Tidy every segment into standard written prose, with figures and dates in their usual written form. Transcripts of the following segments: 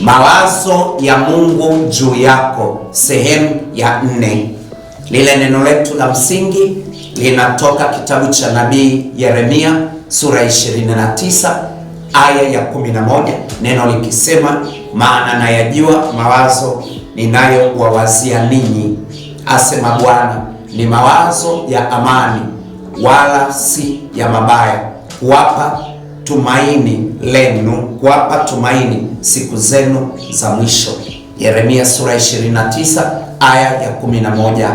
Mawazo ya Mungu juu yako, sehemu ya 4. Lile neno letu la msingi linatoka kitabu cha nabii Yeremia sura 29 aya ya 11, neno likisema, maana nayajua mawazo ninayowawazia ninyi, asema Bwana, ni mawazo ya amani, wala si ya mabaya, kuwapa tumaini lenu, kuwapa tumaini siku zenu za mwisho. Yeremia sura 29 aya ya 11.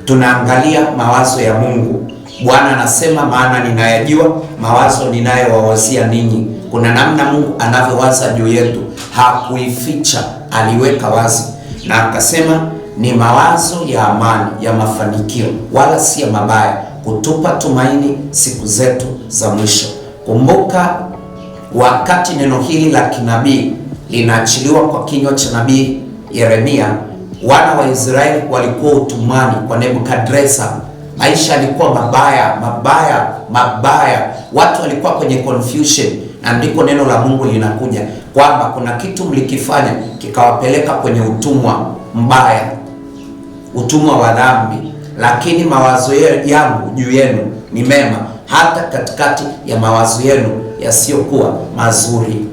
Tunaangalia mawazo ya Mungu. Bwana anasema, maana ninayajua mawazo ninayowawazia ninyi. Kuna namna Mungu anavyowaza juu yetu, hakuificha, aliweka wazi, na akasema ni mawazo ya amani, ya mafanikio, wala si ya mabaya, kutupa tumaini siku zetu za mwisho. Kumbuka, wakati neno hili la kinabii linaachiliwa kwa kinywa cha nabii Yeremia, wana wa Israeli walikuwa utumwani kwa Nebukadreza. Maisha yalikuwa mabaya, watu walikuwa kwenye confusion, na ndiko neno la Mungu linakuja kwamba kuna kitu mlikifanya kikawapeleka kwenye utumwa mbaya, utumwa wa dhambi, lakini mawazo yangu juu yenu ni mema, hata katikati ya mawazo yenu yasiyokuwa mazuri.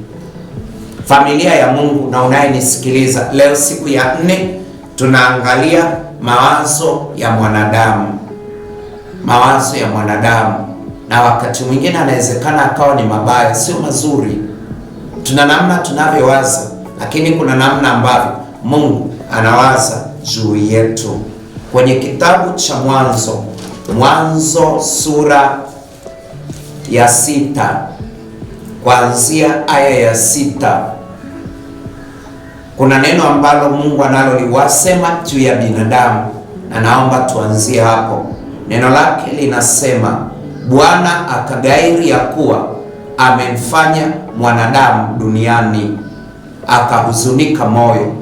Familia ya Mungu na unayenisikiliza leo, siku ya 4, tunaangalia mawazo ya mwanadamu. Mawazo ya mwanadamu, na wakati mwingine anawezekana akawa ni mabaya, sio mazuri. Tuna namna tunavyowaza, lakini kuna namna ambavyo Mungu anawaza juu yetu. Kwenye kitabu cha Mwanzo sura ya 6 kuanzia aya ya 6, kuna neno ambalo Mungu analoliwasema juu ya binadamu, na naomba tuanzie hapo. Neno lake linasema, Bwana akagairi ya kuwa amemfanya mwanadamu duniani, akahuzunika moyo.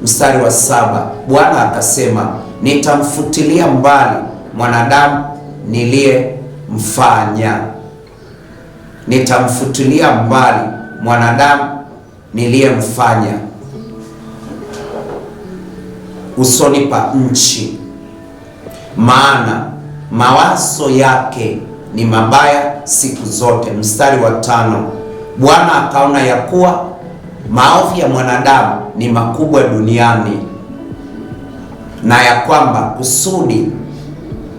Mstari wa 7, Bwana akasema, nitamfutilia mbali mwanadamu niliyemfanya, nitamfutilia mbali mwanadamu niliyemfanya usoni pa nchi, maana mawazo yake ni mabaya siku zote. Mstari wa 5, Bwana akaona ya kuwa maovu ya mwanadamu ni makubwa duniani, na ya kwamba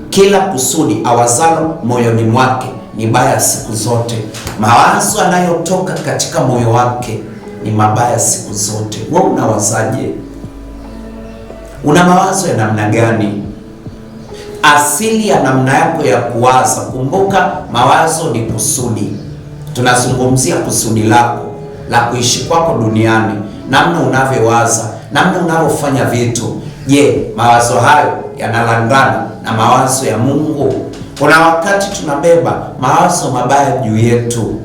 kila kusudi awazalo moyoni mwake ni baya siku zote. Mawazo anayotoka katika moyo wake ni mabaya siku zote. Wewe unawazaje? Una mawazo ya namna gani? Asili ya namna yako ya kuwaza. Kumbuka, mawazo ni kusudi. Tunazungumzia kusudi lako la kuishi kwako duniani, namna unavyowaza, namna unavyofanya vitu. Je, mawazo hayo yanalingana na mawazo ya Mungu? Kuna wakati tunabeba mawazo mabaya juu yetu,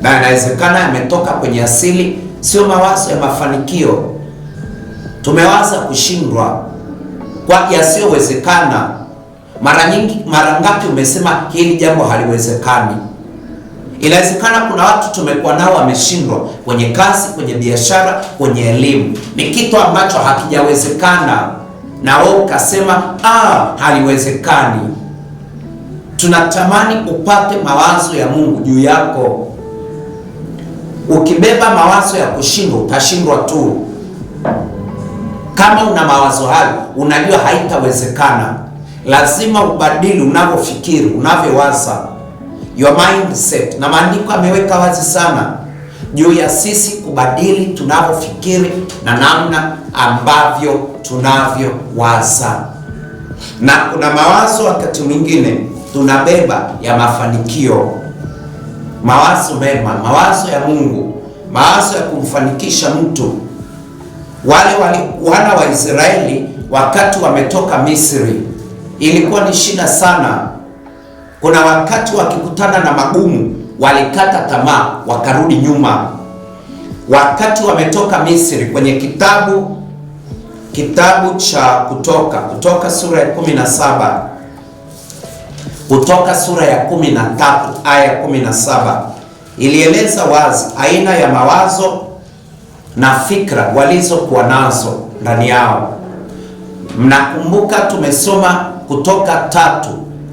na inawezekana yametoka kwenye asili, sio mawazo ya mafanikio. Tumewaza kushindwa kwa yasiyowezekana. Mara ngapi umesema hili jambo haliwezekani? Inawezekana kuna watu tumekuwa nao wameshindwa kwenye kazi, kwenye biashara, kwenye elimu. Ni kitu ambacho hakijawezekana, na wewe ukasema haliwezekani. Tunatamani upate mawazo ya Mungu juu yako. Ukibeba mawazo ya kushindwa, utashindwa tu. Kama una mawazo hayo, unajua haitawezekana, lazima ubadili unavyofikiri, unavyowaza, your mindset. Na maandiko ameweka wazi sana juu ya sisi kubadili tunavyofikiri na namna ambavyo tunavyowaza. Na kuna mawazo wakati mwingine tunabeba ya mafanikio, mawazo mema, mawazo ya Mungu, mawazo ya kumfanikisha mtu. Wana wa Israeli wakati wametoka Misri, ilikuwa ni shida sana. Kuna wakati wakikutana na magumu walikata tamaa, wakarudi nyuma. Wakati wametoka Misri, kwenye kitabu cha Kutoka sura ya 17, Kutoka sura ya 13 aya 17, ilieleza wazi aina ya mawazo na fikra walizokuwa nazo ndani yao. Mnakumbuka tumesoma Kutoka 3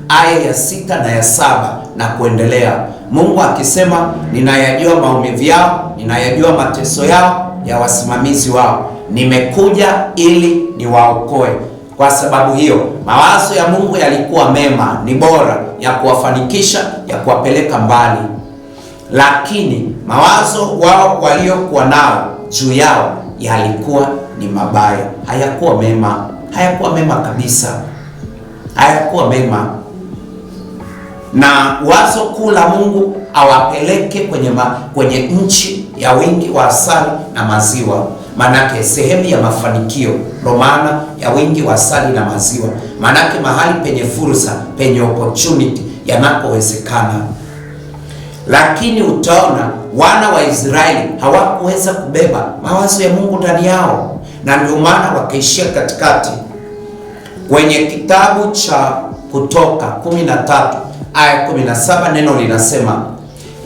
aya ya 6 na ya 7 na kuendelea, Mungu akisema, ninayajua maumivu yao, ninayajua mateso yao ya wasimamizi wao, nimekuja ili niwaokoe. Kwa sababu hiyo mawazo ya Mungu yalikuwa mema, ni bora, ya kuwafanikisha, ya kuwapeleka mbali. Lakini mawazo wao waliokuwa nao juu yao yalikuwa ni mabaya, hayakuwa mema, hayakuwa mema kabisa, hayakuwa mema. Na wazo kuu la Mungu awapeleke kwenye nchi ya wingi wa asali na maziwa, manake sehemu ya mafanikio, ndo maana ya wingi wa asali na maziwa, manake mahali penye fursa, penye opportunity yanapowezekana. Lakini utaona wana wa Israeli hawakuweza kubeba mawazo ya Mungu ndani yao, na ndio maana wakaishia katikati. Kwenye kitabu cha Kutoka 13 aya 17 neno linasema,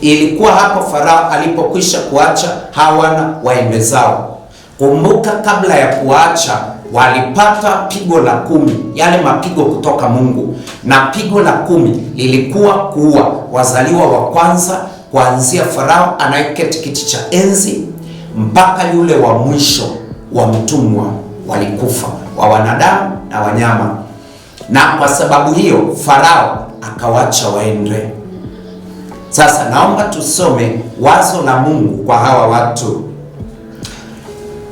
ilikuwa hapo Farao alipokwisha kuacha hawa wana waende zao. Kumbuka, kabla ya kuacha walipata pigo la 10, yale mapigo kutoka Mungu, na pigo la 10 lilikuwa kuua wazaliwa wa kwanza, kuanzia Farao anayeketi kiti cha enzi mpaka yule wa mwisho wa mtumwa, walikufa, wa wanadamu na wanyama. Na kwa sababu hiyo Farao akawacha waende. Sasa naomba tusome wazo la Mungu kwa hawa watu.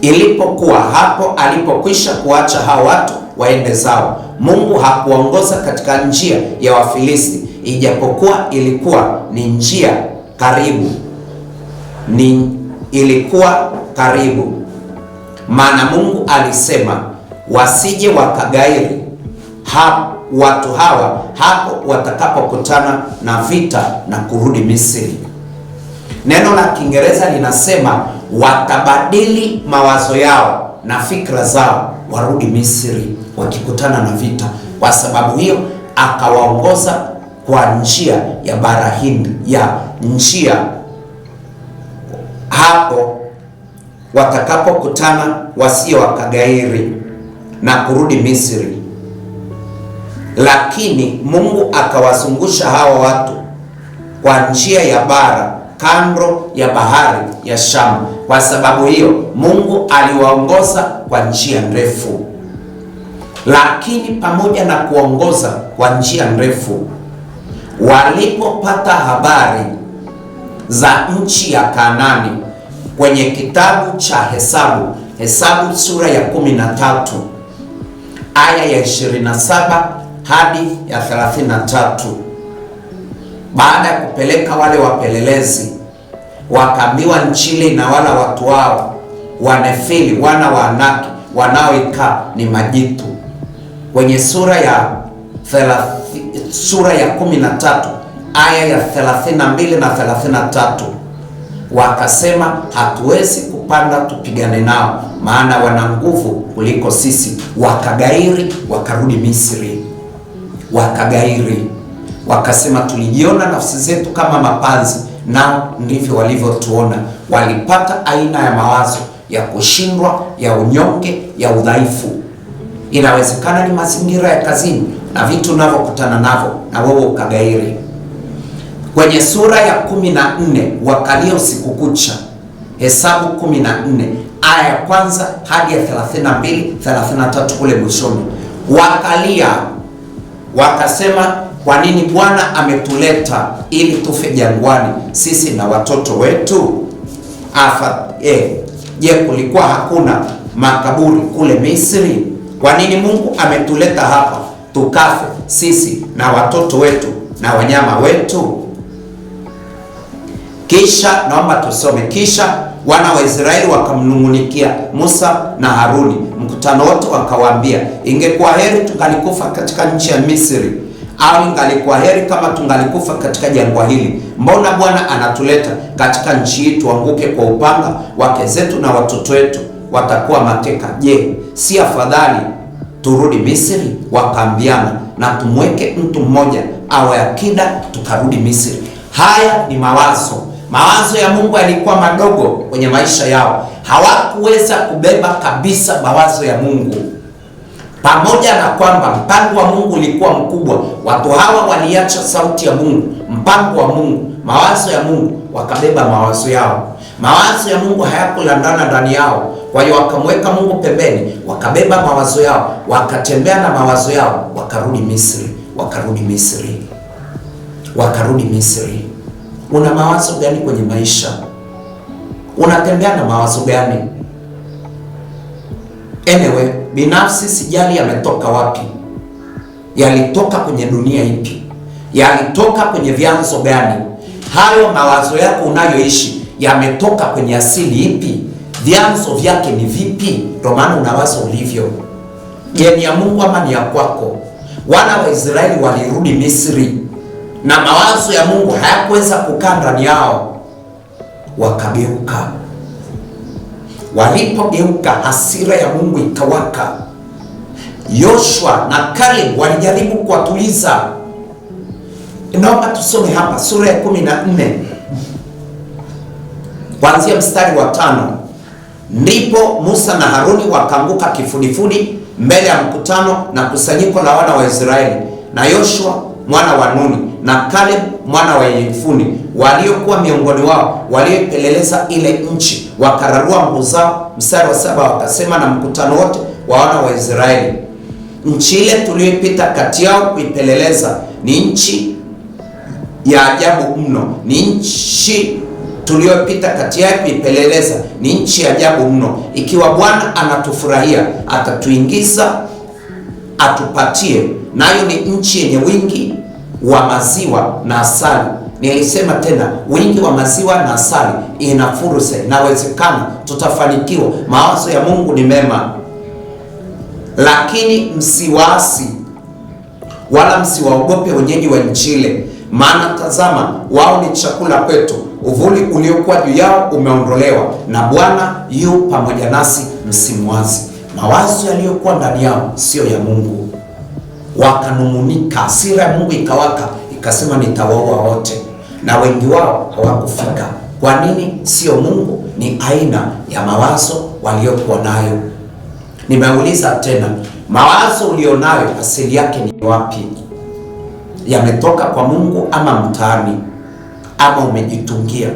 Ilipokuwa hapo alipokwisha kuacha hawa watu waende zao, Mungu hakuongoza katika njia ya Wafilisti, ijapokuwa ilikuwa ni njia karibu, ilikuwa karibu. Maana Mungu alisema wasije wakagairi watu hawa hapo watakapokutana na vita na kurudi Misri. Neno la Kiingereza linasema watabadili mawazo yao na fikra zao warudi Misri wakikutana na vita. Kwa sababu hiyo akawaongoza kwa njia ya bara Hindi, ya njia hapo watakapokutana wasije wakagairi na kurudi Misri. Lakini Mungu akawazungusha hawa watu kwa njia ya bara kando ya bahari ya Shamu. Kwa sababu hiyo Mungu aliwaongoza kwa njia ndefu. Lakini pamoja na kuongoza kwa njia ndefu, walipopata habari za nchi ya Kanaani, kwenye kitabu cha Hesabu sura ya 13 aya ya 27 hadi ya 33, baada ya kupeleka wale wapelelezi, wakaambiwa nchi ile na wala watu wao Wanefili, wana wa Anaki, wanaoikaa ni majitu. Kwenye sura ya 13 aya ya 32 na 33, wakasema hatuwezi kupanda tupigane nao, maana wana nguvu kuliko sisi. Wakagairi, wakarudi Misri. Wakagairi, wakasema tulijiona nafsi zetu kama mapanzi, nao ndivyo walivyotuona. Walipata aina ya mawazo ya kushindwa, ya unyonge, ya udhaifu. Inawezekana ni mazingira ya kazini na vitu unavyokutana navyo, na wewe ukagairi. Kwenye sura ya 14 wakalia usiku kucha, Hesabu 14 aya ya kwanza hadi ya 32 33, kule mwishoni wakalia wakasema, kwa nini Bwana ametuleta ili tufe jangwani, sisi na watoto wetu? Je, kulikuwa hakuna makaburi kule Misri? Kwa nini Mungu ametuleta hapa tukafe sisi na watoto wetu na wanyama wetu? Kisha naomba tusome. Kisha wana wa Israeli wakamnung'unikia Musa na Haruni, mkutano wote wakawaambia, ingekuwa heri tungalikufa katika nchi ya Misri, au ingalikuwa heri kama tungalikufa katika jangwa hili. Mbona Bwana anatuleta katika nchi hii tuanguke kwa upanga? Wake zetu na watoto wetu watakuwa mateka. Je, si afadhali turudi Misri? Wakaambiana, na tumweke mtu mmoja awe akida tukarudi Misri. Haya ni Mawazo ya Mungu yalikuwa madogo kwenye maisha yao, hawakuweza kubeba kabisa mawazo ya Mungu. Pamoja na kwamba mpango wa Mungu ulikuwa mkubwa, watu hawa waliacha sauti ya Mungu, mpango wa Mungu, mawazo ya Mungu, wakabeba mawazo yao. Mawazo ya Mungu hayakulandana ndani yao, kwa hiyo wakamweka Mungu pembeni, wakabeba mawazo yao, wakatembea na mawazo yao, wakarudi Misri, wakarudi Misri, wakarudi Misri. Una mawazo gani kwenye maisha? Unatembea na mawazo gani? Anyway, binafsi sijali yametoka wapi, yalitoka kwenye dunia ipi, yalitoka kwenye vyanzo gani. Hayo mawazo yako unayoishi yametoka kwenye asili ipi? Vyanzo vyake ni vipi? Ndio maana unawaza ulivyo. Je, ni ya Mungu ama ni ya kwako? Wana wa Israeli walirudi Misri na mawazo ya Mungu hayakuweza kukaa ndani yao, wakageuka. Walipogeuka, hasira ya Mungu ikawaka. Yoshua na Caleb walijaribu kuwatuliza. Naomba tusome hapa sura ya 14 kuanzia mstari wa 5. Ndipo Musa na Haruni wakaanguka kifudifudi mbele ya mkutano na kusanyiko la wana wa Israeli, na Yoshua mwana wa Nuni na Caleb mwana wa Yefune waliokuwa miongoni wao walioipeleleza ile nchi, wakararua nguo zao. Mstari wa 7, wakasema na mkutano wote wa wana wa Israeli, nchi ile tuliyoipita kati yao kuipeleleza ni nchi ya ajabu mno, ni nchi tuliyopita kati yao kuipeleleza ni nchi ya ajabu mno. Ikiwa Bwana anatufurahia, atatuingiza atupatie, nayo ni nchi yenye wingi wa maziwa na asali. Nilisema tena, wingi wa maziwa na asali, ina fursa, inawezekana, tutafanikiwa. Mawazo ya Mungu ni mema. Lakini msiwaasi wala msiwaogope wenyeji wa nchi ile, maana tazama, wao ni chakula kwetu, uvuli uliokuwa juu yao umeondolewa, na Bwana yu pamoja nasi, msimwazi. Mawazo yaliyokuwa ndani yao sio ya Mungu. Wakanung'unika, hasira ya Mungu ikawaka, ikasema nitawaua wote, na wengi wao hawakufika. Kwa nini? Sio Mungu, ni aina ya mawazo waliokuwa nayo. Nimeuliza tena, mawazo ulionayo asili yake ni wapi? Yametoka kwa Mungu ama mtaani, ama umejitungia,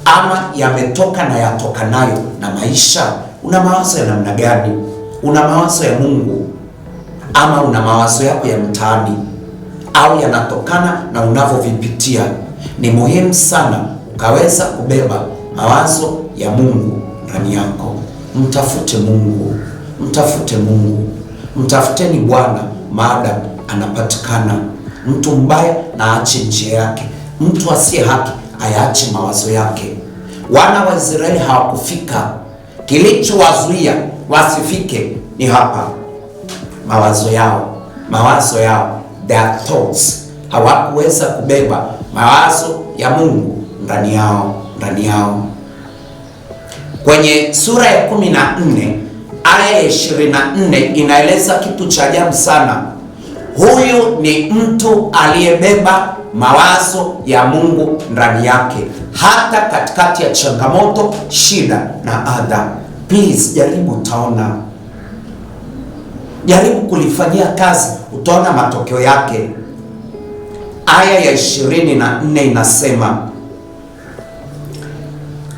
ama yametoka na yatoka nayo na maisha? Una mawazo ya namna gani? Una mawazo ya Mungu ama una mawazo yako ya mtaani, au yanatokana na unavyovipitia? Ni muhimu sana ukaweza kubeba mawazo ya Mungu ndani yako. Mtafute Mungu, mtafute Mungu, mtafuteni Bwana maadamu anapatikana. Mtu mbaya na aache njia yake, mtu asiye haki ayaache mawazo yake. Wana wa Israeli hawakufika. Kilichowazuia wasifike ni hapa, mawazo yao, mawazo yao, their thoughts. Hawakuweza kubeba mawazo ya Mungu ndani yao, ndani yao. Kwenye sura ya 14 aya ya 24 inaeleza kitu cha ajabu sana. Huyu ni mtu aliyebeba mawazo ya Mungu ndani yake, hata katikati ya changamoto, shida na adha. Please, jaribu, utaona. Jaribu kulifanyia kazi, utaona matokeo yake. Aya ya 24 inasema,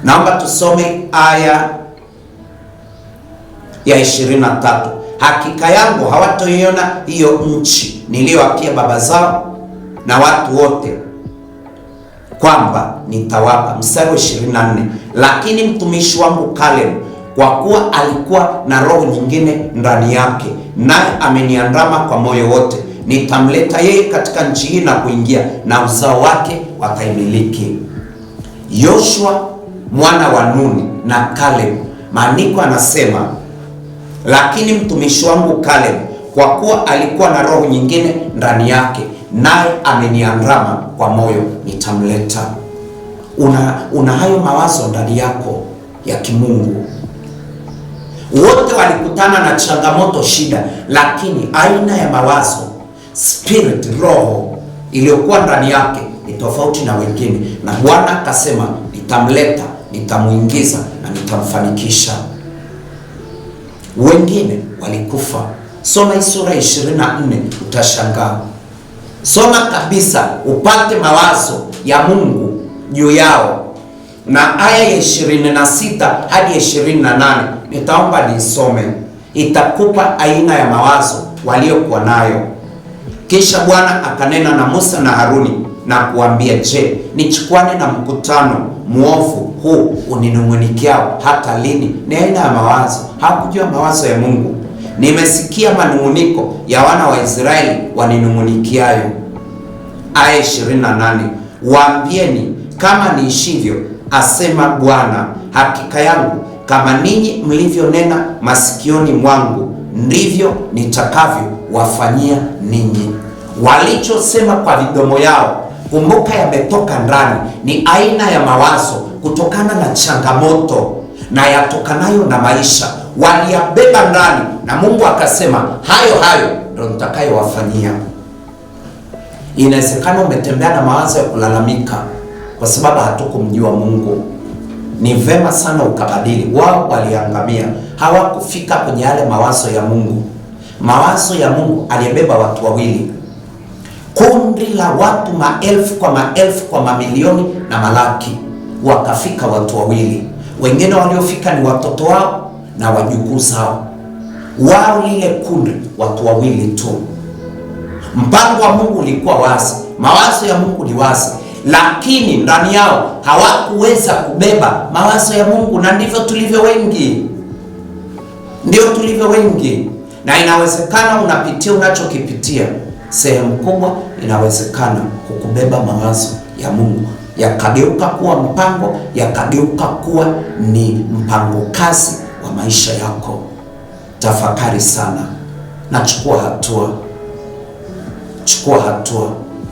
naomba tusome aya ya 23. Hakika yangu hawatoiona hiyo nchi niliyowapia baba zao na watu wote, kwamba nitawapa. Mstari wa 24, lakini mtumishi wangu Caleb, kwa kuwa alikuwa na roho nyingine ndani yake, naye ameniandama kwa moyo wote, nitamleta yeye katika nchi hii na kuingia, na uzao wake wataimiliki. Yoshua mwana wa Nuni na Caleb, maandiko anasema, lakini mtumishi wangu Caleb, kwa kuwa alikuwa na roho nyingine ndani yake, naye ameniandama kwa moyo, nitamleta. Una hayo mawazo ndani yako ya kimungu? Wote walikutana na changamoto, shida, lakini aina ya mawazo, spirit, roho iliyokuwa ndani yake ni tofauti na wengine, na Bwana akasema nitamleta, nitamuingiza na nitamfanikisha. Wengine walikufa. Soma hii sura 24 utashangaa. Soma kabisa upate mawazo ya Mungu juu yao. Na aya ya 26 hadi 28 nitaomba nisome, itakupa aina ya mawazo waliokuwa nayo. Kisha Bwana akanena na Musa na Haruni na kuambia, je, nichukuane na mkutano muovu huu uninung'unikiao hata lini? Ni aina ya mawazo. Hakujua mawazo ya Mungu. Nimesikia manung'uniko ya wana wa Israeli waninung'unikiayo. Aya 28, waambieni, kama niishivyo, asema Bwana, hakika yangu kama ninyi mlivyonena masikioni mwangu, ndivyo nitakavyo wafanyia ninyi. Walichosema kwa midomo yao, kumbuka, yametoka ndani. Ni aina ya mawazo kutokana na changamoto na yatokanayo na maisha. Waliyabeba ndani na Mungu akasema, hayo ndio nitakayowafanyia. Inawezekana umetembea na mawazo ya kulalamika kwa sababu hatukumjua Mungu. Ni vema sana ukabadili. Wao waliangamia, hawakufika kwenye yale mawazo ya Mungu. Mawazo ya Mungu aliyebeba watu wawili, kundi la watu maelfu kwa maelfu kwa mamilioni na malaki, wakafika watu wawili. Wengine waliofika ni watoto wao na wajukuu zao. Wao lile kundi, watu wawili tu. Mpango wa Mungu ulikuwa wazi, mawazo ya Mungu ni wazi, lakini ndani yao hawakuweza kubeba mawazo ya Mungu. Na ndivyo tulivyo wengi, ndio tulivyo wengi. Na inawezekana unapitia unachokipitia, sehemu kubwa inawezekana kukubeba mawazo ya Mungu, yakageuka kuwa mpango, yakageuka kuwa ni mpango kazi wa maisha yako. Tafakari sana na chukua hatua. Chukua hatua.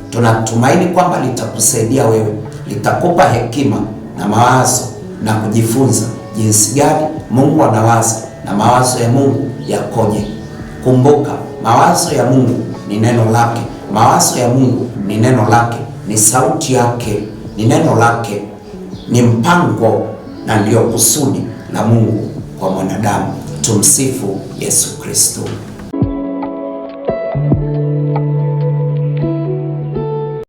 Tunatumaini kwamba litakusaidia wewe, litakupa hekima na mawazo na kujifunza jinsi gani Mungu anawaza na mawazo ya Mungu yakoje. Kumbuka, mawazo ya Mungu ni neno lake. Mawazo ya Mungu ni neno lake, ni sauti yake, ni neno lake, ni mpango na ndio kusudi la Mungu kwa mwanadamu. Tumsifu Yesu Kristo.